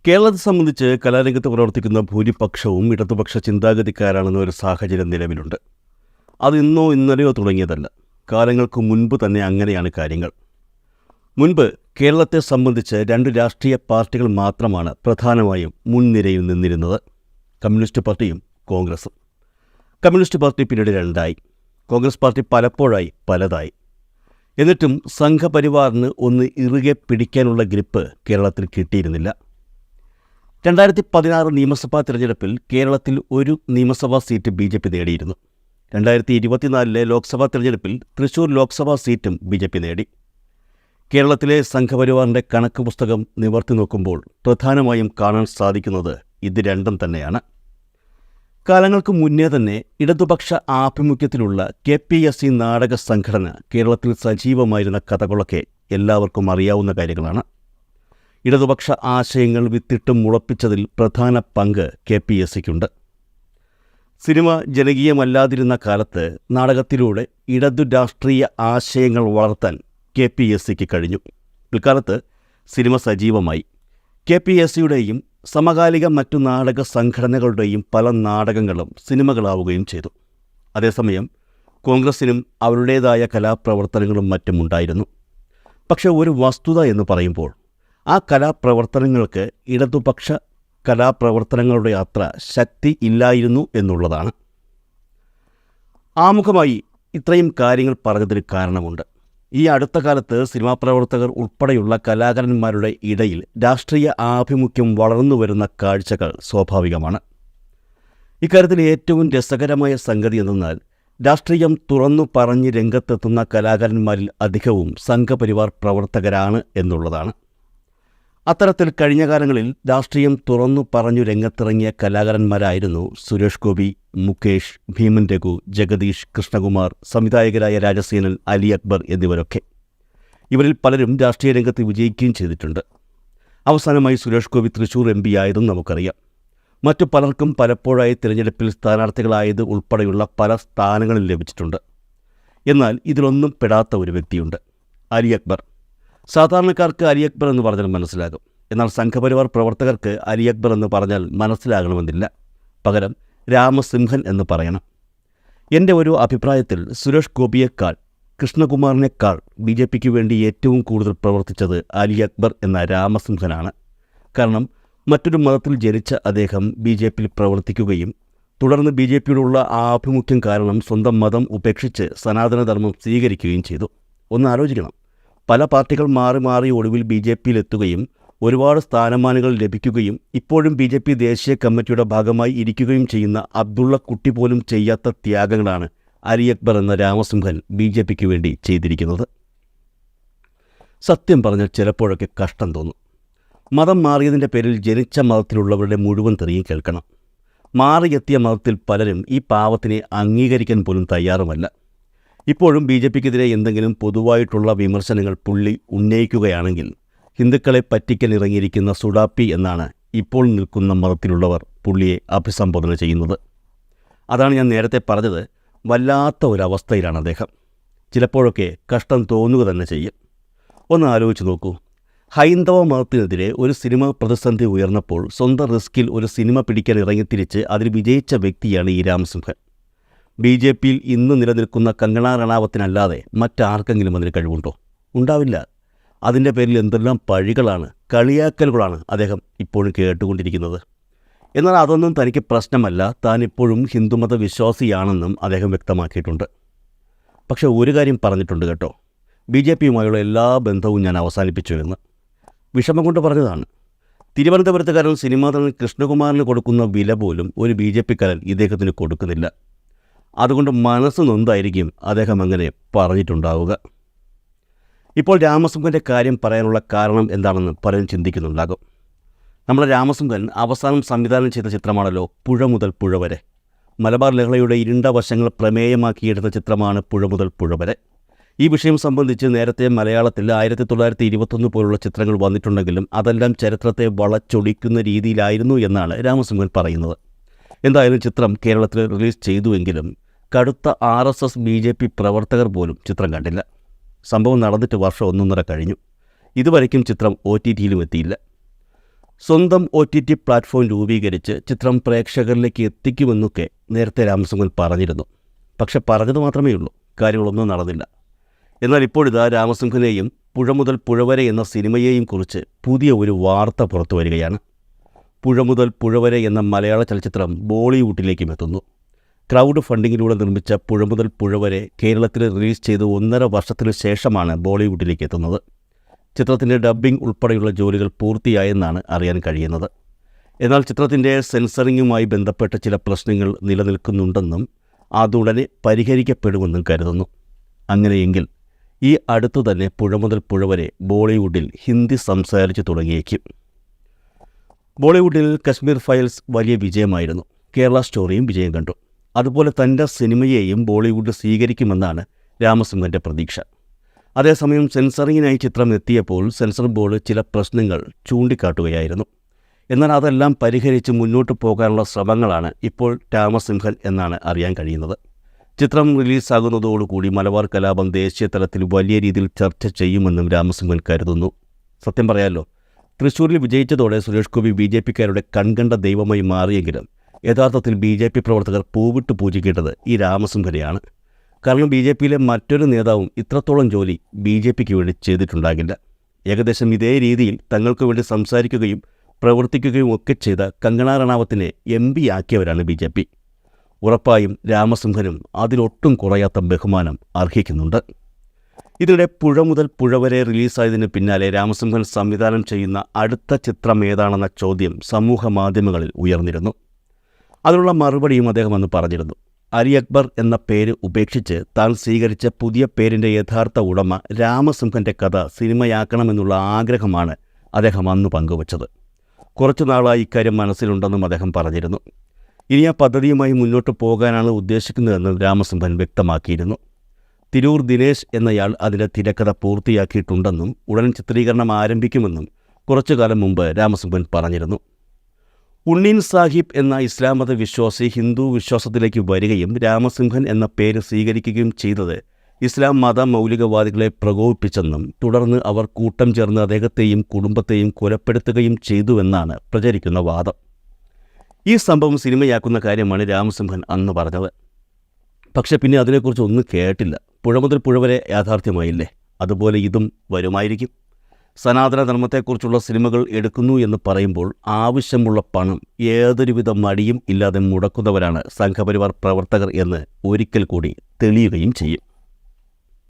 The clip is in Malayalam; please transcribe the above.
കേരളത്തെ സംബന്ധിച്ച് കലാരംഗത്ത് പ്രവർത്തിക്കുന്ന ഭൂരിപക്ഷവും ഇടതുപക്ഷ ചിന്താഗതിക്കാരാണെന്ന ഒരു സാഹചര്യം നിലവിലുണ്ട്. അത് ഇന്നോ ഇന്നലെയോ തുടങ്ങിയതല്ല. കാലങ്ങൾക്ക് മുൻപ് തന്നെ അങ്ങനെയാണ് കാര്യങ്ങൾ. മുൻപ് കേരളത്തെ സംബന്ധിച്ച് രണ്ട് രാഷ്ട്രീയ പാർട്ടികൾ മാത്രമാണ് പ്രധാനമായും മുൻനിരയിൽ നിന്നിരുന്നത്: കമ്മ്യൂണിസ്റ്റ് പാർട്ടിയും കോൺഗ്രസും. കമ്മ്യൂണിസ്റ്റ് പാർട്ടി പിന്നീട് രണ്ടായി, കോൺഗ്രസ് പാർട്ടി പലപ്പോഴായി പലതായി. എന്നിട്ടും സംഘപരിവാറിന് ഒന്ന് ഇറുകെ പിടിക്കാനുള്ള ഗ്രിപ്പ് കേരളത്തിൽ കിട്ടിയിരുന്നില്ല. 2016 നിയമസഭാ തിരഞ്ഞെടുപ്പിൽ കേരളത്തിൽ ഒരു നിയമസഭാ സീറ്റ് BJP നേടിയിരുന്നു. 2024 ലോക്സഭാ തിരഞ്ഞെടുപ്പിൽ തൃശൂർ ലോക്സഭാ സീറ്റും BJP നേടി. കേരളത്തിലെ സംഘപരിവാറിൻ്റെ കണക്ക് പുസ്തകം നിവർത്തി നോക്കുമ്പോൾ പ്രധാനമായും കാണാൻ സാധിക്കുന്നത് ഇത് രണ്ടും തന്നെയാണ്. കാലങ്ങൾക്ക് മുന്നേ തന്നെ ഇടതുപക്ഷ ആഭിമുഖ്യത്തിലുള്ള KPSC നാടക സംഘടന കേരളത്തിൽ സജീവമായിരുന്ന കഥകളൊക്കെ എല്ലാവർക്കും അറിയാവുന്ന കാര്യങ്ങളാണ്. ഇടതുപക്ഷ ആശയങ്ങൾ വിത്തിട്ട് മുളപ്പിച്ചതിൽ പ്രധാന പങ്ക് KPSCക്കുണ്ട്. സിനിമ ജനകീയമല്ലാതിരുന്ന കാലത്ത് നാടകത്തിലൂടെ ഇടതു രാഷ്ട്രീയ ആശയങ്ങൾ വളർത്താൻ KPSCക്ക് കഴിഞ്ഞു. പിൽക്കാലത്ത് സിനിമ സജീവമായി. KPSCയുടെയും സമകാലിക മറ്റു നാടക സംഘടനകളുടെയും പല നാടകങ്ങളും സിനിമകളാവുകയും ചെയ്തു. അതേസമയം കോൺഗ്രസിനും അവരുടേതായ കലാപ്രവർത്തനങ്ങളും മറ്റും ഉണ്ടായിരുന്നു. പക്ഷേ ഒരു വസ്തുത എന്ന് പറയുമ്പോൾ ആ കലാപ്രവർത്തനങ്ങൾക്ക് ഇടതുപക്ഷ കലാപ്രവർത്തനങ്ങളുടെ അത്ര ശക്തി ഇല്ലായിരുന്നു എന്നുള്ളതാണ്. ആമുഖമായി ഇത്രയും കാര്യങ്ങൾ പറഞ്ഞതിന് കാരണമുണ്ട്. ഈ അടുത്ത കാലത്ത് സിനിമാ പ്രവർത്തകർ ഉൾപ്പെടെയുള്ള കലാകാരന്മാരുടെ ഇടയിൽ രാഷ്ട്രീയ ആഭിമുഖ്യം വളർന്നു വരുന്ന കാഴ്ചകൾ സ്വാഭാവികമാണ്. ഇക്കാര്യത്തിൽ ഏറ്റവും രസകരമായ സംഗതി എന്തെന്നാൽ രാഷ്ട്രീയം തുറന്നു പറഞ്ഞ് രംഗത്തെത്തുന്ന കലാകാരന്മാരിൽ അധികവും സംഘപരിവാർ പ്രവർത്തകരാണ് എന്നുള്ളതാണ്. അത്തരത്തിൽ കഴിഞ്ഞ കാലങ്ങളിൽ രാഷ്ട്രീയം തുറന്നു പറഞ്ഞു രംഗത്തിറങ്ങിയ കലാകാരന്മാരായിരുന്നു സുരേഷ് ഗോപി, മുകേഷ്, ഭീമൻ രഘു, ജഗദീഷ്, കൃഷ്ണകുമാർ, സംവിധായകരായ രാജസേനൻ, അലി അക്ബർ എന്നിവരൊക്കെ. ഇവരിൽ പലരും രാഷ്ട്രീയ രംഗത്ത് വിജയിക്കുകയും ചെയ്തിട്ടുണ്ട്. അവസാനമായി സുരേഷ് ഗോപി തൃശൂർ MP ആയതും നമുക്കറിയാം. മറ്റു പലർക്കും പലപ്പോഴായി തിരഞ്ഞെടുപ്പിൽ സ്ഥാനാർത്ഥികളായത് ഉൾപ്പെടെയുള്ള പല സ്ഥാനങ്ങളിൽ ലഭിച്ചിട്ടുണ്ട്. എന്നാൽ ഇതിലൊന്നും പെടാത്ത ഒരു വ്യക്തിയുണ്ട്: അലി അക്ബർ. സാധാരണക്കാർക്ക് അലി അക്ബർ എന്ന് പറഞ്ഞാൽ മനസ്സിലാകും. എന്നാൽ സംഘപരിവാർ പ്രവർത്തകർക്ക് അലി അക്ബർ എന്ന് പറഞ്ഞാൽ മനസ്സിലാകണമെന്നില്ല. പകരം രാമസിംഹൻ എന്ന് പറയണം. എൻ്റെ ഒരു അഭിപ്രായത്തിൽ സുരേഷ് ഗോപിയേക്കാൾ, കൃഷ്ണകുമാറിനേക്കാൾ BJPക്ക് വേണ്ടി ഏറ്റവും കൂടുതൽ പ്രവർത്തിച്ചത് അലി അക്ബർ എന്ന രാമസിംഹനാണ്. കാരണം മറ്റൊരു മതത്തിൽ ജനിച്ച അദ്ദേഹം BJPയിൽ പ്രവർത്തിക്കുകയും തുടർന്ന് BJPയോടുള്ള ആഭിമുഖ്യം കാരണം സ്വന്തം മതം ഉപേക്ഷിച്ച് സനാതനധർമ്മം സ്വീകരിക്കുകയും ചെയ്തു. ഒന്ന് ആലോചിക്കണം. പല പാർട്ടികൾ മാറി മാറി ഒടുവിൽ BJPയിൽ എത്തുകയും ഒരുപാട് സ്ഥാനമാനങ്ങൾ ലഭിക്കുകയും ഇപ്പോഴും BJP ദേശീയ കമ്മിറ്റിയുടെ ഭാഗമായി ഇരിക്കുകയും ചെയ്യുന്ന അബ്ദുള്ള കുട്ടി പോലും ചെയ്യാത്ത ത്യാഗങ്ങളാണ് അലി അക്ബർ എന്ന രാമസിംഹൻ BJPക്ക് വേണ്ടി ചെയ്തിരിക്കുന്നത്. സത്യം പറഞ്ഞാൽ ചിലപ്പോഴൊക്കെ കഷ്ടം തോന്നും. മതം മാറിയതിൻ്റെ പേരിൽ ജനിച്ച മതത്തിലുള്ളവരുടെ മുഴുവൻ തെറിയും കേൾക്കണം. മാറിയെത്തിയ മതത്തിൽ പലരും ഈ പാവത്തിനെ അംഗീകരിക്കാൻ പോലും തയ്യാറുമല്ല. ഇപ്പോഴും BJPക്കെതിരെ എന്തെങ്കിലും പൊതുവായിട്ടുള്ള വിമർശനങ്ങൾ പുള്ളി ഉന്നയിക്കുകയാണെങ്കിൽ ഹിന്ദുക്കളെ പറ്റിക്കാൻ ഇറങ്ങിയിരിക്കുന്ന സുഡാപ്പി എന്നാണ് ഇപ്പോൾ നിൽക്കുന്ന മതത്തിലുള്ളവർ പുള്ളിയെ അഭിസംബോധന ചെയ്യുന്നത്. അതാണ് ഞാൻ നേരത്തെ പറഞ്ഞത്. വല്ലാത്ത ഒരവസ്ഥയിലാണ് അദ്ദേഹം. ചിലപ്പോഴൊക്കെ കഷ്ടം തോന്നുക തന്നെ ചെയ്യും. ഒന്ന് ആലോചിച്ച് നോക്കൂ. ഹൈന്ദവ മതത്തിനെതിരെ ഒരു സിനിമ പ്രതിസന്ധി ഉയർന്നപ്പോൾ സ്വന്തം റിസ്കിൽ ഒരു സിനിമ പിടിക്കാൻ ഇറങ്ങിത്തിരിച്ച് അതിൽ വിജയിച്ച വ്യക്തിയാണ് ഈ രാമസിംഹൻ. BJPയിൽ ഇന്ന് നിലനിൽക്കുന്ന കങ്കണ റണാവത്തിനല്ലാതെ മറ്റാർക്കെങ്കിലും അതിന് കഴിവുണ്ടോ? ഉണ്ടാവില്ല. അതിൻ്റെ പേരിൽ എന്തെല്ലാം പഴികളാണ്, കളിയാക്കലുകളാണ് അദ്ദേഹം ഇപ്പോഴും കേട്ടുകൊണ്ടിരിക്കുന്നത്. എന്നാൽ അതൊന്നും തനിക്ക് പ്രശ്നമല്ല. താൻ ഇപ്പോഴും ഹിന്ദുമത വിശ്വാസിയാണെന്നും അദ്ദേഹം വ്യക്തമാക്കിയിട്ടുണ്ട്. പക്ഷേ ഒരു കാര്യം പറഞ്ഞിട്ടുണ്ട് കേട്ടോ: BJPയുമായുള്ള എല്ലാ ബന്ധവും ഞാൻ അവസാനിപ്പിച്ചു എന്ന്. വിഷമം കൊണ്ട് പറഞ്ഞതാണ്. തിരുവനന്തപുരത്തുകാരൻ സിനിമാ നടൻ കൃഷ്ണകുമാറിന് കൊടുക്കുന്ന വില പോലും ഒരു BJPക്കാരൻ ഇദ്ദേഹത്തിന് കൊടുക്കുന്നില്ല. അതുകൊണ്ട് മനസ്സ് നൊന്തായിരിക്കും അദ്ദേഹം അങ്ങനെ പറഞ്ഞിട്ടുണ്ടാവുക. ഇപ്പോൾ രാമസിംഹൻ്റെ കാര്യം പറയാനുള്ള കാരണം എന്താണെന്ന് പലരും ചിന്തിക്കുന്നുണ്ടാകും. നമ്മുടെ രാമസിംഹൻ അവസാനം സംവിധാനം ചെയ്ത ചിത്രമാണല്ലോ പുഴ മുതൽ പുഴ വരെ. മലബാർ ലഹളയുടെ ഇരുണ്ട വശങ്ങൾ പ്രമേയമാക്കിയെടുത്ത ചിത്രമാണ് പുഴ മുതൽ പുഴ വരെ. ഈ വിഷയം സംബന്ധിച്ച് നേരത്തെ മലയാളത്തിൽ 1921 പോലുള്ള ചിത്രങ്ങൾ വന്നിട്ടുണ്ടെങ്കിലും അതെല്ലാം ചരിത്രത്തെ വളച്ചൊടിക്കുന്ന രീതിയിലായിരുന്നു എന്നാണ് രാമസിംഹൻ പറയുന്നത്. എന്തായാലും ചിത്രം കേരളത്തിൽ റിലീസ് ചെയ്തുവെങ്കിലും കടുത്ത RSS BJP പ്രവർത്തകർ പോലും ചിത്രം കണ്ടില്ല. സംഭവം നടന്നിട്ട് വർഷം 1.5 കഴിഞ്ഞു. ഇതുവരയ്ക്കും ചിത്രം OTTയിലും എത്തിയില്ല. സ്വന്തം OTT പ്ലാറ്റ്ഫോം രൂപീകരിച്ച് ചിത്രം പ്രേക്ഷകരിലേക്ക് എത്തിക്കുമെന്നൊക്കെ നേരത്തെ രാമസിംഹൻ പറഞ്ഞിരുന്നു. പക്ഷെ പറഞ്ഞത് മാത്രമേ ഉള്ളൂ, കാര്യങ്ങളൊന്നും നടന്നില്ല. എന്നാൽ ഇപ്പോഴിതാ രാമസിംഹനെയും പുഴ മുതൽ പുഴ വരെ എന്ന സിനിമയെയും കുറിച്ച് പുതിയ ഒരു വാർത്ത പുറത്തു വരികയാണ്. പുഴ മുതൽ പുഴ വരെ എന്ന മലയാള ചലച്ചിത്രം ബോളിവുഡിലേക്കും എത്തുന്നു. ക്രൗഡ് ഫണ്ടിങ്ങിലൂടെ നിർമ്മിച്ച പുഴ മുതൽ പുഴ വരെ കേരളത്തിൽ റിലീസ് ചെയ്ത് 1.5 വർഷത്തിന് ശേഷമാണ് ബോളിവുഡിലേക്ക് എത്തുന്നത്. ചിത്രത്തിൻ്റെ ഡബ്ബിംഗ് ഉൾപ്പെടെയുള്ള ജോലികൾ പൂർത്തിയായെന്നാണ് അറിയാൻ കഴിയുന്നത്. എന്നാൽ ചിത്രത്തിൻ്റെ സെൻസറിങ്ങുമായി ബന്ധപ്പെട്ട ചില പ്രശ്നങ്ങൾ നിലനിൽക്കുന്നുണ്ടെന്നും അതുടനെ പരിഹരിക്കപ്പെടുമെന്നും കരുതുന്നു. അങ്ങനെയെങ്കിൽ ഈ അടുത്തു തന്നെ പുഴ മുതൽ പുഴ വരെ ബോളിവുഡിൽ ഹിന്ദി സംസാരിച്ചു തുടങ്ങിയേക്കും. ബോളിവുഡിൽ കശ്മീർ ഫയൽസ് വലിയ വിജയമായിരുന്നു. കേരള സ്റ്റോറിയും വിജയം കണ്ടു. അതുപോലെ തൻ്റെ സിനിമയെയും ബോളിവുഡ് സ്വീകരിക്കുമെന്നാണ് രാമസിംഹൻ്റെ പ്രതീക്ഷ. അതേസമയം സെൻസറിങ്ങിനായി ചിത്രം എത്തിയപ്പോൾ സെൻസർ ബോർഡ് ചില പ്രശ്നങ്ങൾ ചൂണ്ടിക്കാട്ടുകയായിരുന്നു. എന്നാൽ അതെല്ലാം പരിഹരിച്ച് മുന്നോട്ട് പോകാനുള്ള ശ്രമങ്ങളാണ് ഇപ്പോൾ രാമസിംഹൻ എന്നാണ് അറിയാൻ കഴിയുന്നത്. ചിത്രം റിലീസാകുന്നതോടുകൂടി മലബാർ കലാപം ദേശീയ തലത്തിൽ വലിയ രീതിയിൽ ചർച്ച ചെയ്യുമെന്നും രാമസിംഹൻ കരുതുന്നു. സത്യം പറയാമല്ലോ, തൃശ്ശൂരിൽ വിജയിച്ചതോടെ സുരേഷ് ഗോപി BJPക്കാരുടെ കൺകണ്ട ദൈവമായി മാറിയെങ്കിലും യഥാർത്ഥത്തിൽ BJP പ്രവർത്തകർ പൂവിട്ട് പൂജിക്കേണ്ടത് ഈ രാമസിംഹനെയാണ്. കാരണം BJPയിലെ മറ്റൊരു നേതാവും ഇത്രത്തോളം ജോലി BJPക്ക് വേണ്ടി ചെയ്തിട്ടുണ്ടാകില്ല. ഏകദേശം ഇതേ രീതിയിൽ തങ്ങൾക്ക് വേണ്ടി സംസാരിക്കുകയും പ്രവർത്തിക്കുകയും ഒക്കെ ചെയ്ത കങ്കണ റണാവത്തിനെ MP ആക്കിയവരാണ് BJP. ഉറപ്പായും രാമസിംഹനും അതിലൊട്ടും കുറയാത്ത ബഹുമാനം അർഹിക്കുന്നുണ്ട്. ഇതിനിടെ പുഴ മുതൽ പുഴ വരെ റിലീസായതിന് പിന്നാലെ രാമസിംഹൻ സംവിധാനം ചെയ്യുന്ന അടുത്ത ചിത്രം ഏതാണെന്ന ചോദ്യം സമൂഹ മാധ്യമങ്ങളിൽ ഉയർന്നിരുന്നു. അതിനുള്ള മറുപടിയും അദ്ദേഹം അന്ന് പറഞ്ഞിരുന്നു. അലി അക്ബർ എന്ന പേര് ഉപേക്ഷിച്ച് താൻ സ്വീകരിച്ച പുതിയ പേരിൻ്റെ യഥാർത്ഥ ഉടമ രാമസിംഹൻ്റെ കഥ സിനിമയാക്കണമെന്നുള്ള ആഗ്രഹമാണ് അദ്ദേഹം അന്ന് പങ്കുവച്ചത്. കുറച്ചു നാളായി ഇക്കാര്യം മനസ്സിലുണ്ടെന്നും അദ്ദേഹം പറഞ്ഞിരുന്നു. ഇനി ആ പദ്ധതിയുമായി മുന്നോട്ട് പോകാനാണ് ഉദ്ദേശിക്കുന്നതെന്ന് രാമസിംഹൻ വ്യക്തമാക്കിയിരുന്നു. തിരൂർ ദിനേശ് എന്നയാൾ അതിൻ്റെ തിരക്കഥ പൂർത്തിയാക്കിയിട്ടുണ്ടെന്നും ഉടൻ ചിത്രീകരണം ആരംഭിക്കുമെന്നും കുറച്ചുകാലം മുമ്പ് രാമസിംഹൻ പറഞ്ഞിരുന്നു. ഉണ്ണീൻ സാഹിബ് എന്ന ഇസ്ലാം മത വിശ്വാസി ഹിന്ദു വിശ്വാസത്തിലേക്ക് വരികയും രാമസിംഹൻ എന്ന പേര് സ്വീകരിക്കുകയും ചെയ്തത് ഇസ്ലാം മത മൗലികവാദികളെ പ്രകോപിപ്പിച്ചെന്നും തുടർന്ന് അവർ കൂട്ടം ചേർന്ന് അദ്ദേഹത്തെയും കുടുംബത്തെയും കൊലപ്പെടുത്തുകയും ചെയ്തുവെന്നാണ് പ്രചരിക്കുന്ന വാദം. ഈ സംഭവം സിനിമയാക്കുന്ന കാര്യമാണ് രാമസിംഹൻ അന്ന് പറഞ്ഞത്. പക്ഷെ പിന്നെ അതിനെക്കുറിച്ച് ഒന്നും കേട്ടില്ല. പുഴ മുതൽ പുഴ വരെ യാഥാർത്ഥ്യമായില്ലേ, അതുപോലെ ഇതും വരുമായിരിക്കും. സനാതന ധർമ്മത്തെക്കുറിച്ചുള്ള സിനിമകൾ എടുക്കുന്നു എന്ന് പറയുമ്പോൾ ആവശ്യമുള്ള പണം ഏതൊരുവിധ മടിയും ഇല്ലാതെ മുടക്കുന്നവരാണ് സംഘപരിവാർ പ്രവർത്തകർ എന്ന് ഒരിക്കൽ കൂടി തെളിയുകയും ചെയ്യും.